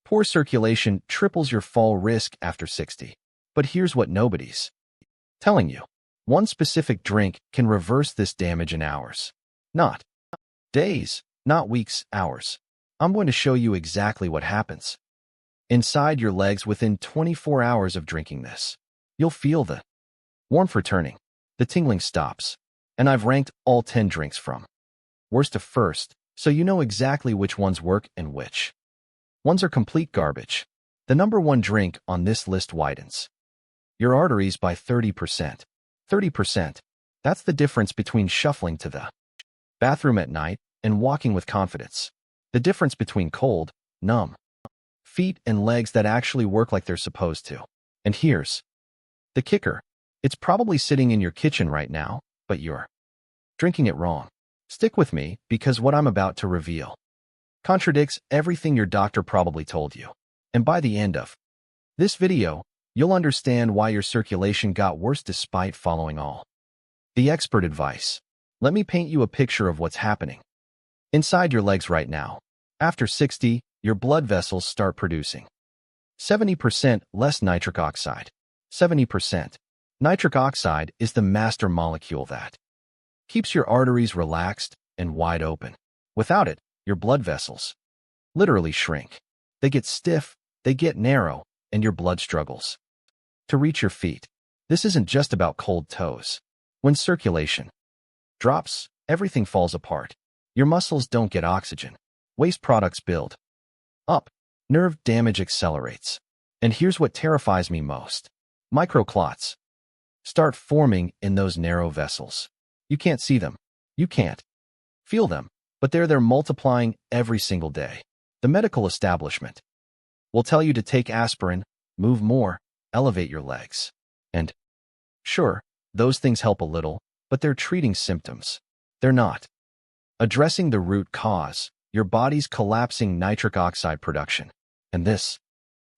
Poor circulation triples your fall risk after 60. But here's what nobody's telling you. One specific drink can reverse this damage in hours. Not days, not weeks, hours. I'm going to show you exactly what happens inside your legs within 24 hours of drinking this. You'll feel the warmth returning, the tingling stops, and I've ranked all 10 drinks from worst to first, so you know exactly which ones work and which ones are complete garbage. The number one drink on this list widens your arteries by 30%. 30%. That's the difference between shuffling to the bathroom at night and walking with confidence. The difference between cold, numb feet and legs that actually work like they're supposed to. And here's the kicker. It's probably sitting in your kitchen right now, but you're drinking it wrong. Stick with me, because what I'm about to reveal contradicts everything your doctor probably told you. And by the end of this video, you'll understand why your circulation got worse despite following all the expert advice. Let me paint you a picture of what's happening inside your legs right now. After 60, your blood vessels start producing 70% less nitric oxide. 70%. Nitric oxide is the master molecule that keeps your arteries relaxed and wide open. Without it, your blood vessels literally shrink. They get stiff, they get narrow, and your blood struggles to reach your feet. This isn't just about cold toes. When circulation drops, everything falls apart. Your muscles don't get oxygen. Waste products build up. Nerve damage accelerates. And here's what terrifies me most. Microclots start forming in those narrow vessels. You can't see them. You can't feel them, but they're there multiplying every single day. The medical establishment will tell you to take aspirin, move more, elevate your legs. And sure, those things help a little, but they're treating symptoms. They're not addressing the root cause, your body's collapsing nitric oxide production. And this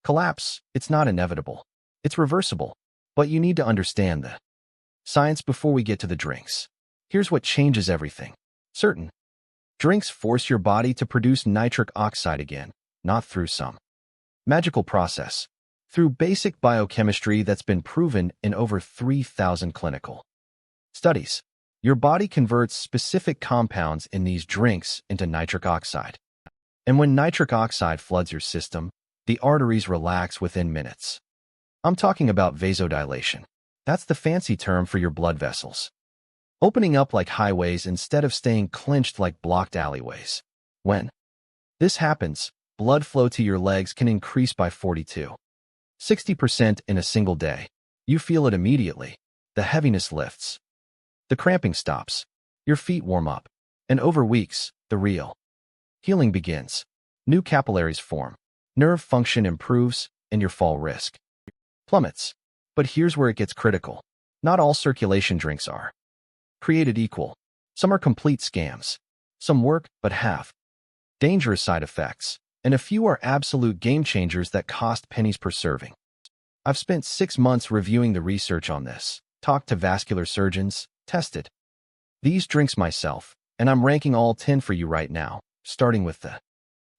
collapse, it's not inevitable. It's reversible. But you need to understand the science before we get to the drinks. Here's what changes everything. Certain drinks force your body to produce nitric oxide again, not through some magical process. Through basic biochemistry that's been proven in over 3,000 clinical studies. Your body converts specific compounds in these drinks into nitric oxide. And when nitric oxide floods your system, the arteries relax within minutes. I'm talking about vasodilation. That's the fancy term for your blood vessels opening up like highways instead of staying clenched like blocked alleyways. When this happens, blood flow to your legs can increase by 60% in a single day. You feel it immediately. The heaviness lifts. The cramping stops. Your feet warm up. And over weeks, the real healing begins. New capillaries form. Nerve function improves, and your fall risk plummets. But here's where it gets critical. Not all circulation drinks are created equal. Some are complete scams. Some work, but have dangerous side effects. And a few are absolute game changers that cost pennies per serving. I've spent 6 months reviewing the research on this, talked to vascular surgeons, tested these drinks myself, and I'm ranking all 10 for you right now, starting with the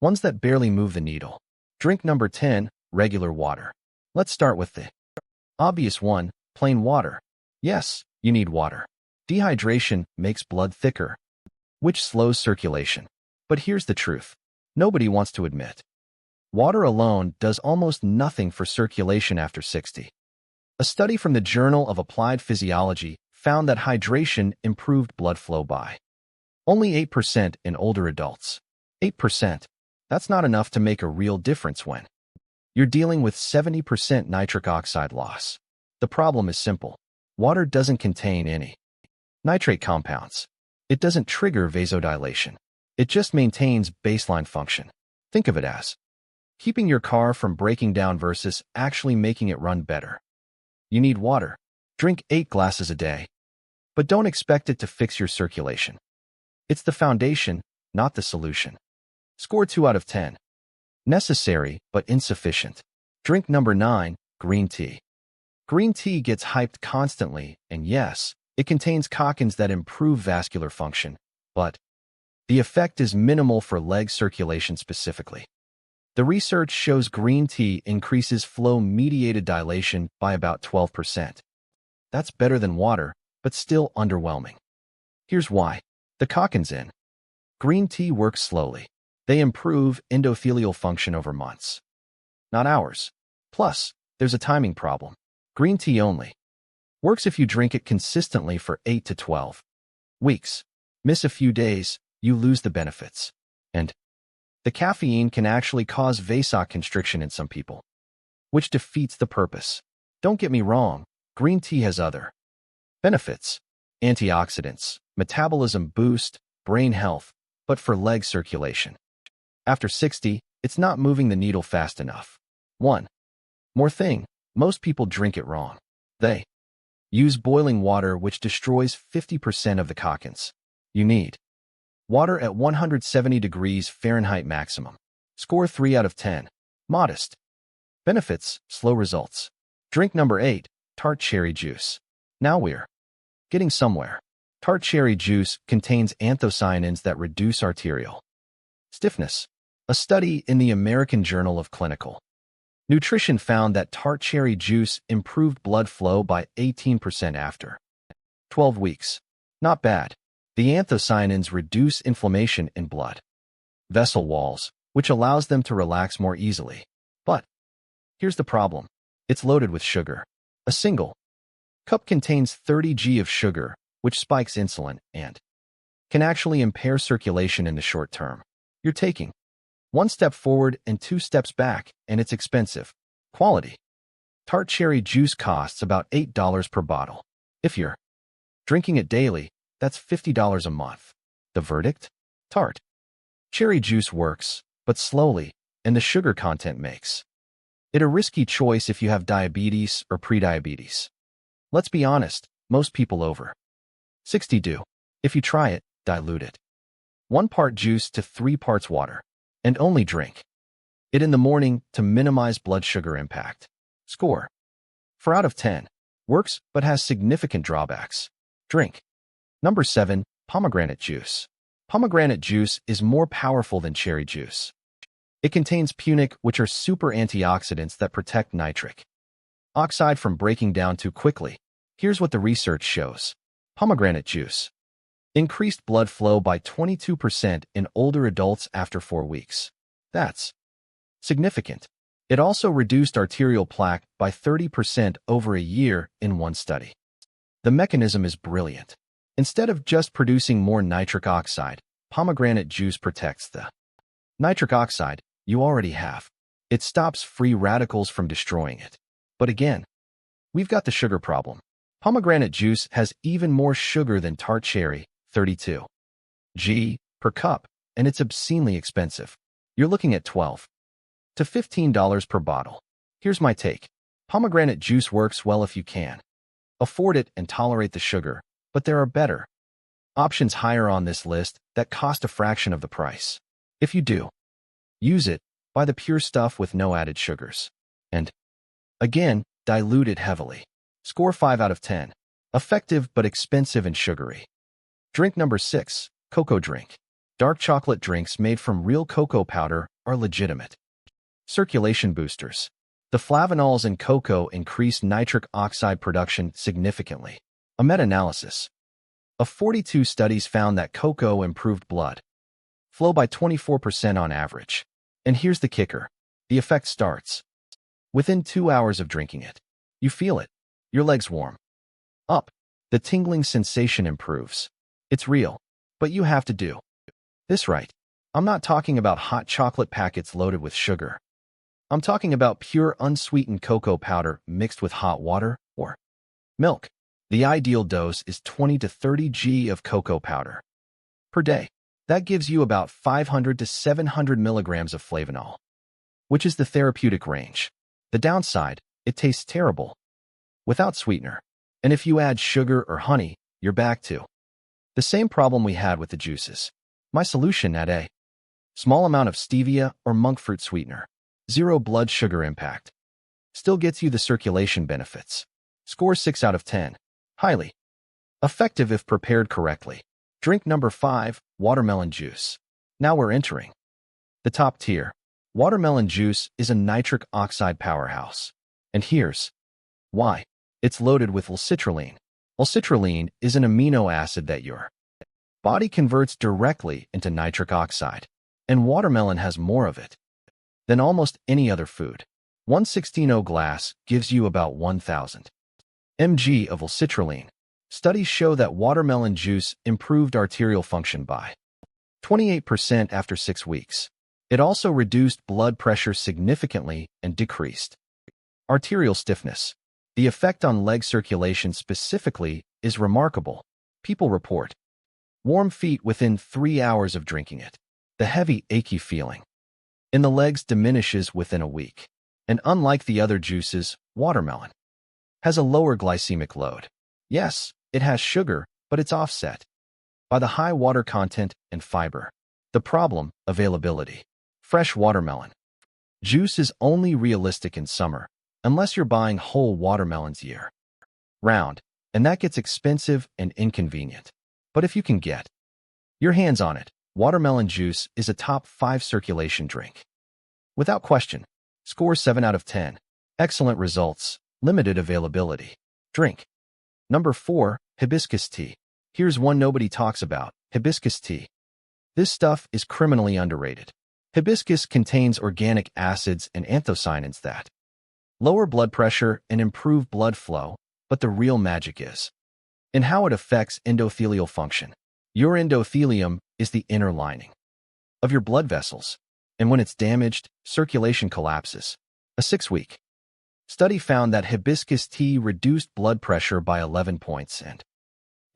ones that barely move the needle. Drink number 10, regular water. Let's start with the obvious one, plain water. Yes, you need water. Dehydration makes blood thicker, which slows circulation. But here's the truth. Nobody wants to admit. Water alone does almost nothing for circulation after 60. A study from the Journal of Applied Physiology found that hydration improved blood flow by only 8% in older adults. 8%. That's not enough to make a real difference when you're dealing with 70% nitric oxide loss. The problem is simple. Water doesn't contain any nitrate compounds. It doesn't trigger vasodilation. It just maintains baseline function. Think of it as keeping your car from breaking down versus actually making it run better. You need water. Drink 8 glasses a day. But don't expect it to fix your circulation. It's the foundation, not the solution. Score 2 out of 10. Necessary, but insufficient. Drink number 9, green tea. Green tea gets hyped constantly, and yes, it contains cockins that improve vascular function, but the effect is minimal for leg circulation specifically. The research shows green tea increases flow-mediated dilation by about 12%. That's better than water, but still underwhelming. Here's why. The Cochin's green tea works slowly. They improve endothelial function over months, not hours. Plus, there's a timing problem. Green tea only works if you drink it consistently for 8 to 12 weeks. Miss a few days, you lose the benefits. And the caffeine can actually cause vasoconstriction in some people, which defeats the purpose. Don't get me wrong, green tea has other benefits. Antioxidants, metabolism boost, brain health, but for leg circulation. After 60, it's not moving the needle fast enough. One more thing, most people drink it wrong. They use boiling water, which destroys 50% of the Cochin's. You need water at 170 degrees Fahrenheit maximum. Score 3 out of 10. Modest. Benefits, slow results. Drink number 8, tart cherry juice. Now we're getting somewhere. Tart cherry juice contains anthocyanins that reduce arterial stiffness. A study in the American Journal of Clinical Nutrition found that tart cherry juice improved blood flow by 18% after 12 weeks. Not bad. The anthocyanins reduce inflammation in blood vessel walls, which allows them to relax more easily. But here's the problem. It's loaded with sugar. A single cup contains 30 g of sugar, which spikes insulin and can actually impair circulation in the short term. You're taking one step forward and 2 steps back, and it's expensive. Quality. Tart cherry juice costs about $8 per bottle. If you're drinking it daily, that's $50 a month. The verdict? Tart cherry juice works, but slowly, and the sugar content makes it a risky choice if you have diabetes or prediabetes. Let's be honest, most people over 60 do. If you try it, dilute it. 1 part juice to 3 parts water. And only drink it in the morning to minimize blood sugar impact. Score 4 out of 10. Works, but has significant drawbacks. Drink. Number 7, pomegranate juice. Pomegranate juice is more powerful than cherry juice. It contains punic, which are super antioxidants that protect nitric oxide from breaking down too quickly. Here's what the research shows. Pomegranate juice increased blood flow by 22% in older adults after 4 weeks. That's significant. It also reduced arterial plaque by 30% over a year in one study. The mechanism is brilliant. Instead of just producing more nitric oxide, pomegranate juice protects the nitric oxide you already have. It stops free radicals from destroying it. But again, we've got the sugar problem. Pomegranate juice has even more sugar than tart cherry, 32 g per cup, and it's obscenely expensive. You're looking at $12 to $15 per bottle. Here's my take. Pomegranate juice works well if you can afford it and tolerate the sugar, but there are better options higher on this list that cost a fraction of the price. If you do use it, buy the pure stuff with no added sugars. And again, dilute it heavily. Score 5 out of 10. Effective but expensive and sugary. Drink number 6, cocoa drink. Dark chocolate drinks made from real cocoa powder are legitimate circulation boosters. The flavonols in cocoa increase nitric oxide production significantly. A meta-analysis of 42 studies found that cocoa improved blood flow by 24% on average. And here's the kicker. The effect starts within 2 hours of drinking it. You feel it. Your legs warm up. The tingling sensation improves. It's real, but you have to do this right. I'm not talking about hot chocolate packets loaded with sugar. I'm talking about pure unsweetened cocoa powder mixed with hot water or milk. The ideal dose is 20 to 30 g of cocoa powder per day. That gives you about 500 to 700 milligrams of flavanol, which is the therapeutic range. The downside, it tastes terrible without sweetener. And if you add sugar or honey, you're back to the same problem we had with the juices. My solution: add a small amount of stevia or monk fruit sweetener. 0 blood sugar impact. Still gets you the circulation benefits. Score 6 out of 10. Highly effective if prepared correctly. Drink number 5, watermelon juice. Now we're entering the top tier. Watermelon juice is a nitric oxide powerhouse. And here's why. It's loaded with L-citrulline. L-citrulline is an amino acid that your body converts directly into nitric oxide, and watermelon has more of it than almost any other food. 1/16 glass gives you about 1,000 mg of L-citrulline. Studies show that watermelon juice improved arterial function by 28% after 6 weeks. It also reduced blood pressure significantly and decreased arterial stiffness. The effect on leg circulation specifically is remarkable. People report warm feet within 3 hours of drinking it. The heavy, achy feeling in the legs diminishes within a week. And unlike the other juices, watermelon has a lower glycemic load. Yes, it has sugar, but it's offset by the high water content and fiber. The problem, availability. Fresh watermelon juice is only realistic in summer, unless you're buying whole watermelons year round, and that gets expensive and inconvenient. But if you can get your hands on it, watermelon juice is a top 5 circulation drink. Without question. Score 7 out of 10. Excellent results. Limited availability. Drink. Number 4, hibiscus tea. Here's one nobody talks about, hibiscus tea. This stuff is criminally underrated. Hibiscus contains organic acids and anthocyanins that lower blood pressure and improve blood flow, but the real magic is in how it affects endothelial function. Your endothelium is the inner lining of your blood vessels, and when it's damaged, circulation collapses. A 6-week study found that hibiscus tea reduced blood pressure by 11 points and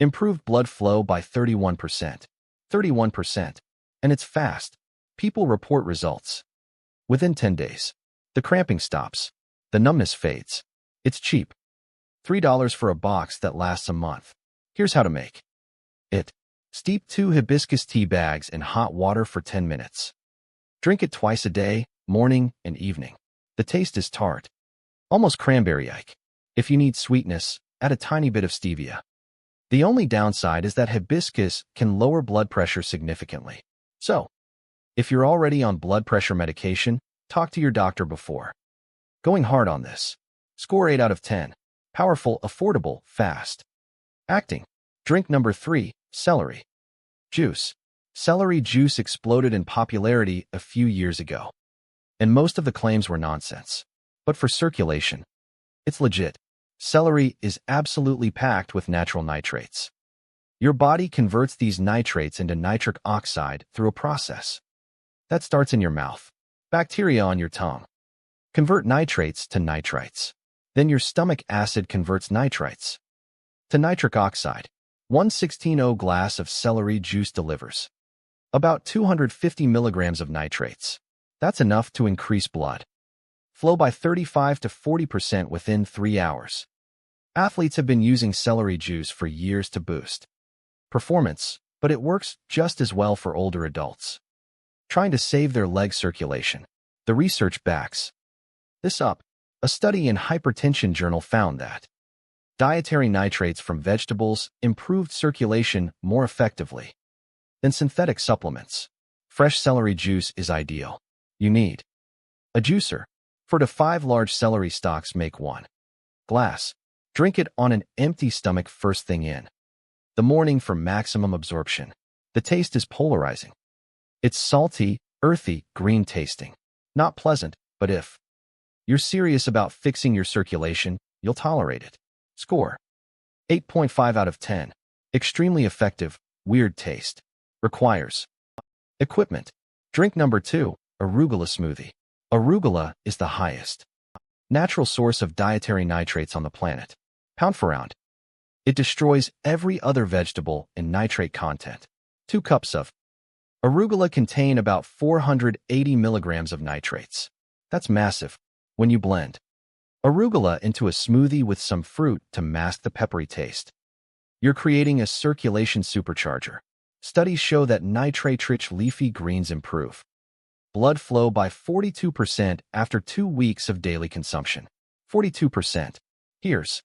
improved blood flow by 31%. 31%. And it's fast. People report results within 10 days. The cramping stops. The numbness fades. It's cheap. $3 for a box that lasts a month. Here's how to make it. Steep 2 hibiscus tea bags in hot water for 10 minutes. Drink it twice a day, morning and evening. The taste is tart, almost cranberry-like. If you need sweetness, add a tiny bit of stevia. The only downside is that hibiscus can lower blood pressure significantly. So, if you're already on blood pressure medication, talk to your doctor before going hard on this. Score 8 out of 10. Powerful, affordable, fast acting. Drink number 3, celery juice. Celery juice exploded in popularity a few years ago, and most of the claims were nonsense. But for circulation, it's legit. Celery is absolutely packed with natural nitrates. Your body converts these nitrates into nitric oxide through a process that starts in your mouth. Bacteria on your tongue convert nitrates to nitrites. Then your stomach acid converts nitrites to nitric oxide. 1/16 glass of celery juice delivers about 250 milligrams of nitrates. That's enough to increase blood flow by 35 to 40% within 3 hours. Athletes have been using celery juice for years to boost performance, but it works just as well for older adults trying to save their leg circulation. The research backs this up. A study in Hypertension Journal found that dietary nitrates from vegetables improved circulation more effectively than synthetic supplements. Fresh celery juice is ideal. You need a juicer. 4 to 5 large celery stalks make 1 glass. Drink it on an empty stomach first thing in the morning for maximum absorption. The taste is polarizing. It's salty, earthy, green tasting. Not pleasant, but if you're serious about fixing your circulation, you'll tolerate it. Score 8.5 out of 10. Extremely effective, weird taste. Requires equipment. Drink number 2, arugula smoothie. Arugula is the highest natural source of dietary nitrates on the planet. Pound for pound, it destroys every other vegetable in nitrate content. 2 cups of arugula contain about 480 milligrams of nitrates. That's massive. When you blend arugula into a smoothie with some fruit to mask the peppery taste, you're creating a circulation supercharger. Studies show that nitrate-rich leafy greens improve blood flow by 42% after 2 weeks of daily consumption. 42%. Here's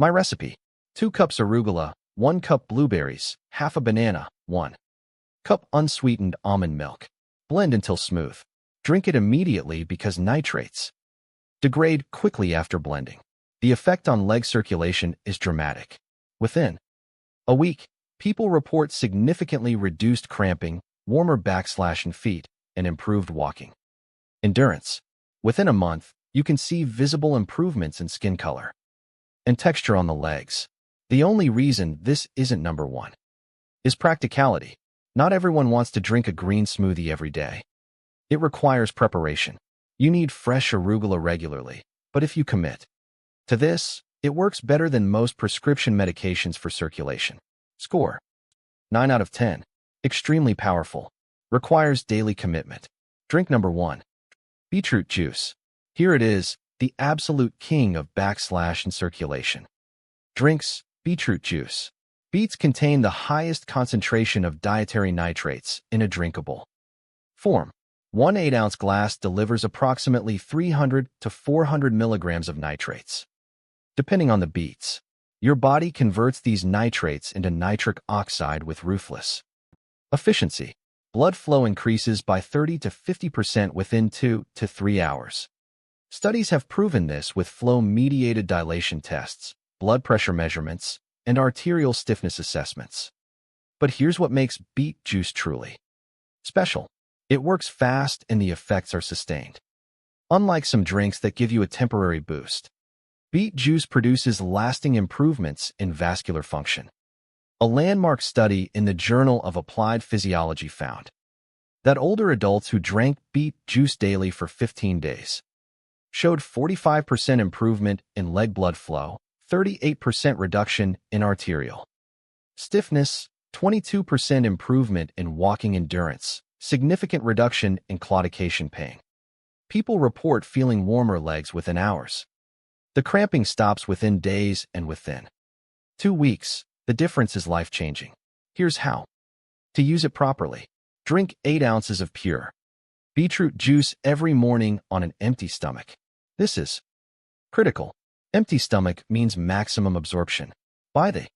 my recipe. 2 cups arugula, 1 cup blueberries, half a banana, 1 cup unsweetened almond milk. Blend until smooth. Drink it immediately because nitrates degrade quickly after blending. The effect on leg circulation is dramatic. Within a week, people report significantly reduced cramping, warmer back/and feet, and improved walking endurance. Within a month, you can see visible improvements in skin color and texture on the legs. The only reason this isn't number one is practicality. Not everyone wants to drink a green smoothie every day. It requires preparation. You need fresh arugula regularly, but if you commit to this, it works better than most prescription medications for circulation. Score: 9 out of 10. Extremely powerful. Requires daily commitment. Drink number 1. Beetroot juice. Here it is, the absolute king of back/and circulation drinks, beetroot juice. Beets contain the highest concentration of dietary nitrates in a drinkable form. One 8-ounce glass delivers approximately 300 to 400 milligrams of nitrates. Depending on the beets, your body converts these nitrates into nitric oxide with ruthless efficiency. Blood flow increases by 30 to 50% within 2 to 3 hours. Studies have proven this with flow-mediated dilation tests, blood pressure measurements, and arterial stiffness assessments. But here's what makes beet juice truly special. It works fast and the effects are sustained. Unlike some drinks that give you a temporary boost, beet juice produces lasting improvements in vascular function. A landmark study in the Journal of Applied Physiology found that older adults who drank beet juice daily for 15 days showed 45% improvement in leg blood flow, 38% reduction in arterial stiffness, 22% improvement in walking endurance, significant reduction in claudication pain. People report feeling warmer legs within hours. The cramping stops within days and within 2 weeks. The difference is life-changing. Here's how to use it properly. Drink 8 ounces of pure beetroot juice every morning on an empty stomach. This is critical. Empty stomach means maximum absorption. Buy the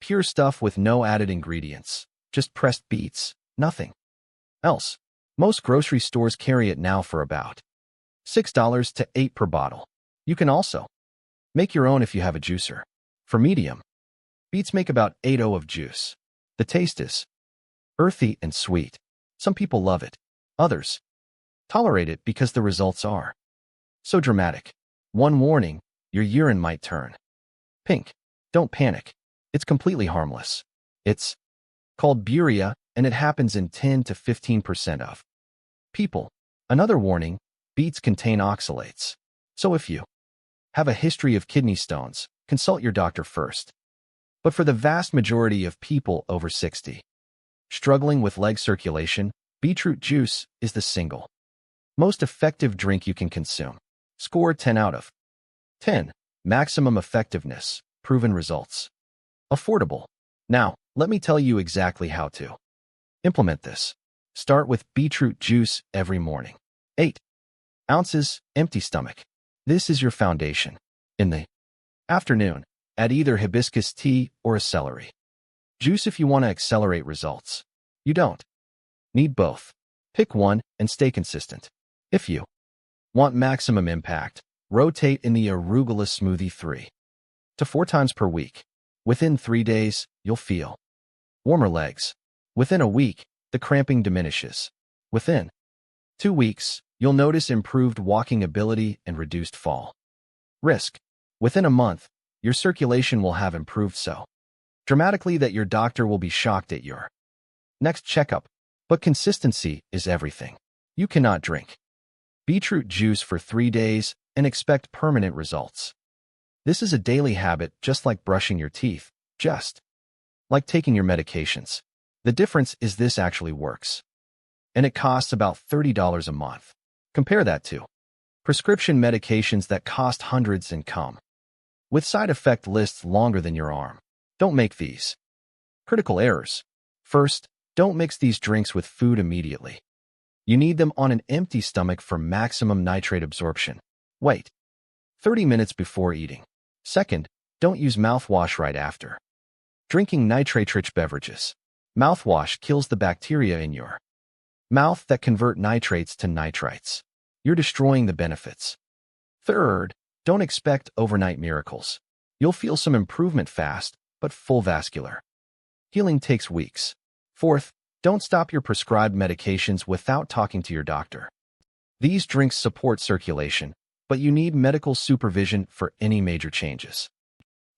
pure stuff with no added ingredients, just pressed beets, nothing else. Most grocery stores carry it now for about $6 to $8 per bottle. You can also make your own if you have a juicer. For medium, beets make about 8 of juice. The taste is earthy and sweet. Some people love it. Others tolerate it because the results are so dramatic. One warning: your urine might turn pink. Don't panic. It's completely harmless. It's called buria, and it happens in 10 to 15% of people. Another warning: beets contain oxalates. So if you have a history of kidney stones, consult your doctor first. But for the vast majority of people over 60 struggling with leg circulation, beetroot juice is the single most effective drink you can consume. Score: 10 out of 10. Maximum effectiveness. Proven results. Affordable. Now, let me tell you exactly how to implement this. Start with beetroot juice every morning. 8 ounces, empty stomach. This is your foundation. In the afternoon, add either hibiscus tea or a celery juice if you want to accelerate results. You don't need both. Pick one and stay consistent. If you want maximum impact, rotate in the arugula smoothie 3 to 4 times per week. Within 3 days, you'll feel warmer legs. Within a week, the cramping diminishes. Within 2 weeks, you'll notice improved walking ability and reduced fall risk. Within a month, your circulation will have improved so dramatically that your doctor will be shocked at your next checkup. But consistency is everything. You cannot drink beetroot juice for 3 days and expect permanent results. This is a daily habit, just like brushing your teeth, just like taking your medications. The difference is this actually works. And it costs about $30 a month. Compare that to prescription medications that cost hundreds and come with side effect lists longer than your arm. Don't make these critical errors. First, don't mix these drinks with food immediately. You need them on an empty stomach for maximum nitrate absorption. Wait 30 minutes before eating. Second, don't use mouthwash right after drinking nitrate-rich beverages. Mouthwash kills the bacteria in your Mouth that convert nitrates to nitrites. You're destroying the benefits. Third, don't expect overnight miracles. You'll feel some improvement fast, but full vascular healing takes weeks. Fourth, don't stop your prescribed medications without talking to your doctor. These drinks support circulation, but you need medical supervision for any major changes.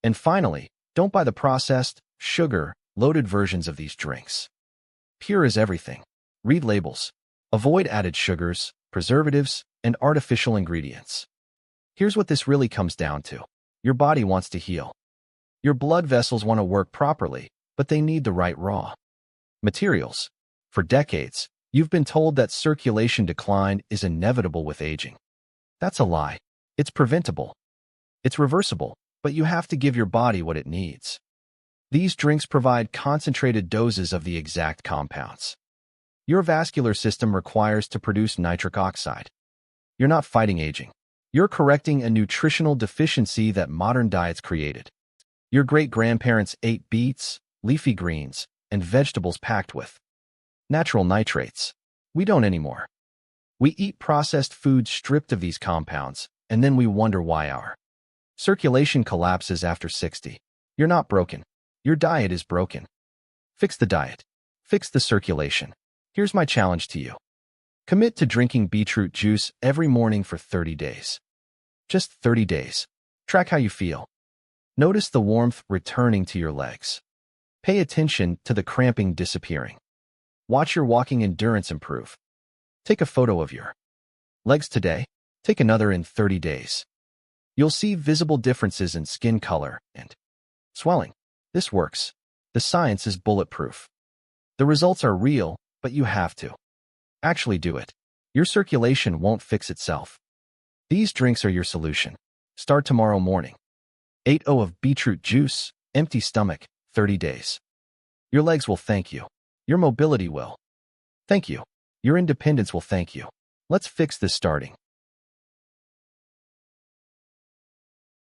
And finally, don't buy the processed, sugar-loaded versions of these drinks. Pure is everything. Read labels. Avoid added sugars, preservatives, and artificial ingredients. Here's what this really comes down to. Your body wants to heal. Your blood vessels want to work properly, but they need the right raw materials. For decades, you've been told that circulation decline is inevitable with aging. That's a lie. It's preventable. It's reversible, but you have to give your body what it needs. These drinks provide concentrated doses of the exact compounds your vascular system requires to produce nitric oxide. You're not fighting aging. You're correcting a nutritional deficiency that modern diets created. Your great-grandparents ate beets, leafy greens, and vegetables packed with natural nitrates. We don't anymore. We eat processed foods stripped of these compounds, and then we wonder why our circulation collapses after 60. You're not broken. Your diet is broken. Fix the diet. Fix the circulation. Here's my challenge to you. Commit to drinking beetroot juice every morning for 30 days. Just 30 days. Track how you feel. Notice the warmth returning to your legs. Pay attention to the cramping disappearing. Watch your walking endurance improve. Take a photo of your legs today. Take another in 30 days. You'll see visible differences in skin color and swelling. This works. The science is bulletproof. The results are real, but you have to actually do it. Your circulation won't fix itself. These drinks are your solution. Start tomorrow morning. 8 of beetroot juice, empty stomach, 30 days. Your legs will thank you. Your mobility will thank you. Your independence will thank you. Let's fix this starting